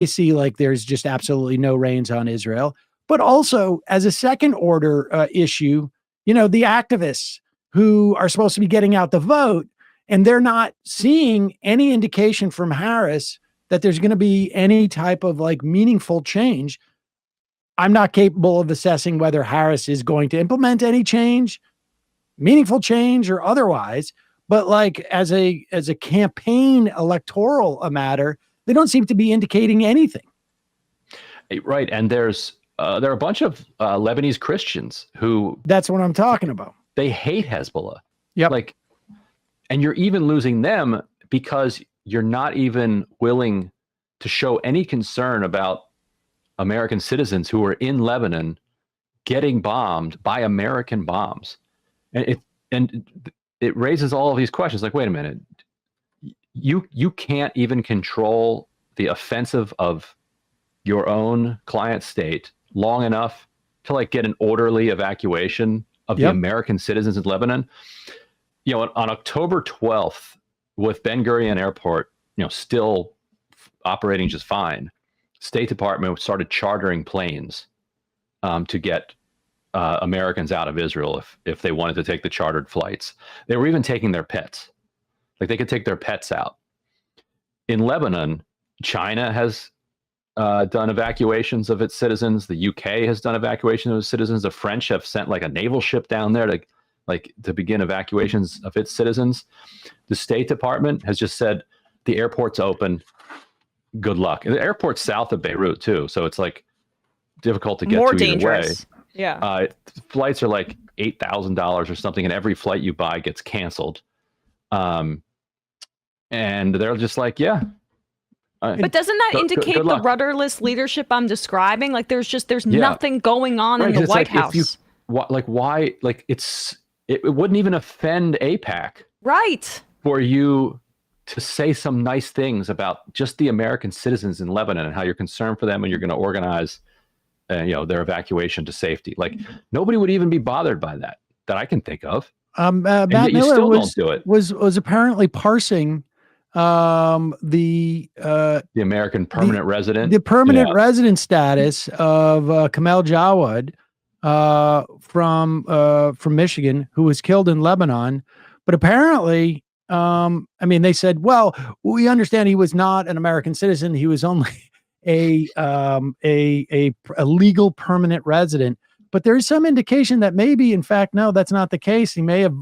see like there's just absolutely no reins on Israel. But also as a second order issue, the activists who are supposed to be getting out the vote, and they're not seeing any indication from Harris that there's going to be any type of like meaningful change. I'm not capable of assessing whether Harris is going to implement any change, meaningful change or otherwise, but like as a campaign electoral matter, they don't seem to be indicating anything. Right. And there are a bunch of Lebanese Christians who, that's what I'm talking about. They hate Hezbollah. Yep. And you're even losing them because you're not even willing to show any concern about American citizens who are in Lebanon getting bombed by American bombs. And it raises all of these questions. Like, wait a minute, you can't even control the offensive of your own client state long enough to like get an orderly evacuation of the American citizens in Lebanon. On October 12th, with Ben Gurion Airport, still operating just fine, State Department started chartering planes to get Americans out of Israel if they wanted to take the chartered flights. They were even taking their pets. Like they could take their pets out. In Lebanon, China has done evacuations of its citizens. The UK has done evacuations of its citizens. The French have sent like a naval ship down there to begin evacuations of its citizens. The State Department has just said the airport's open. Good luck. And the airport's south of Beirut too, so it's like difficult to get more to dangerous. Either way. Flights are like $8,000 or something, and every flight you buy gets canceled. And they're just like, yeah. But doesn't that indicate the rudderless leadership I'm describing? Like there's nothing going on in the White House. Why? Like it wouldn't even offend AIPAC, right? For you to say some nice things about just the American citizens in Lebanon and how you're concerned for them and you're going to organize, their evacuation to safety. Like nobody would even be bothered by that I can think of. Matt Miller was apparently parsing the American permanent resident, the permanent resident status of Kamel Jawad from Michigan, who was killed in Lebanon. But apparently, they said, well, we understand he was not an American citizen. He was only a legal permanent resident. But there is some indication that maybe, in fact, no, that's not the case. He may have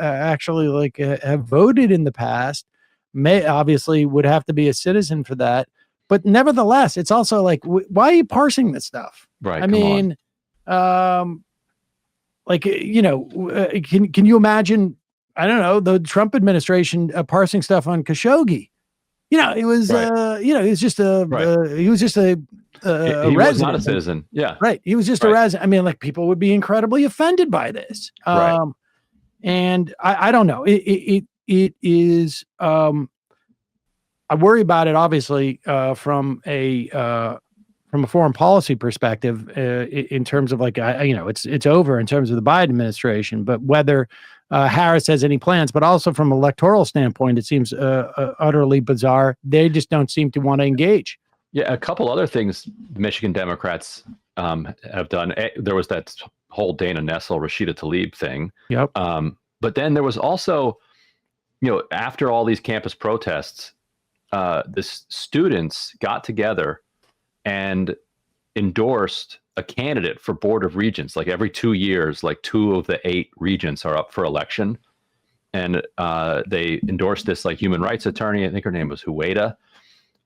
actually have voted in the past. Obviously would have to be a citizen for that. But nevertheless, it's also like, why are you parsing this stuff? Right. Can you imagine, I don't know, the Trump administration parsing stuff on Khashoggi? It was, he was just a resident. He was not a citizen. Yeah. Right. He was just a resident. People would be incredibly offended by this. And I don't know. It is, I worry about it, obviously, from a foreign policy perspective, in terms of it's over in terms of the Biden administration, but whether Harris has any plans, but also from an electoral standpoint, it seems utterly bizarre. They just don't seem to want to engage. Yeah. A couple other things Michigan Democrats have done. There was that whole Dana Nessel, Rashida Tlaib thing. Yep. But then there was also, after all these campus protests, the students got together and endorsed a candidate for Board of Regents. Like every 2 years, like 2 of the 8 regents are up for election. And they endorsed this human rights attorney. I think her name was Huwaida.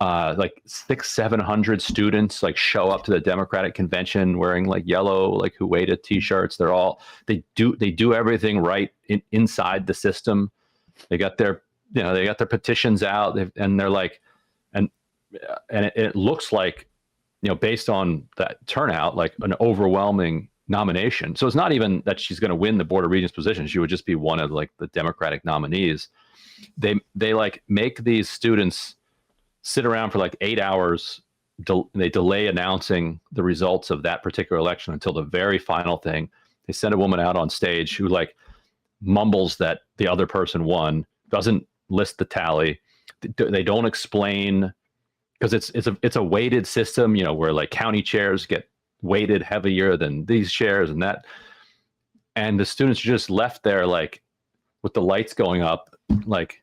600-700 students show up to the Democratic convention wearing yellow Huwaida t-shirts. They do everything right inside the system. They got their petitions out, and they're and it looks like, based on that turnout, an overwhelming nomination. So it's not even that she's going to win the Board of Regents position. She would just be one of the Democratic nominees. They make these students sit around for 8 hours. They delay announcing the results of that particular election until the very final thing. They send a woman out on stage who mumbles that the other person won, doesn't list the tally. They don't explain because it's a weighted system, you know, where like county chairs get weighted heavier than these chairs and that, and the students are just left there like with the lights going up, like,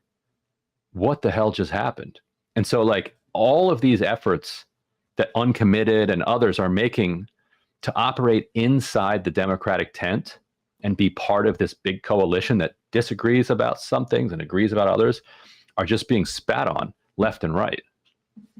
what the hell just happened? And so like all of these efforts that Uncommitted and others are making to operate inside the Democratic tent and be part of this big coalition that disagrees about some things and agrees about others are just being spat on left and right.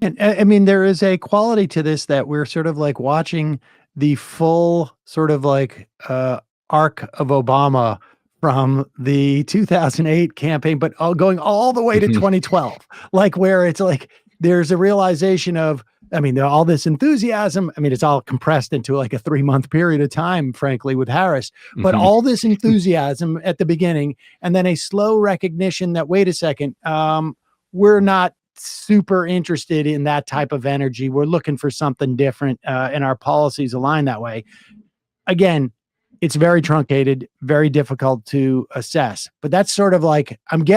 And I mean, there is a quality to this that we're sort of like watching the full sort of like arc of Obama from the 2008 campaign, but going all the way to 2012, like where it's like there's a realization of, I mean, all this enthusiasm. I mean, it's all compressed into like a 3-month period of time, frankly, with Harris, but all this enthusiasm at the beginning, and then a slow recognition that, wait a second, we're not super interested in that type of energy. We're looking for something different, and our policies align that way. Again, it's very truncated, very difficult to assess, but that's sort of like, I'm getting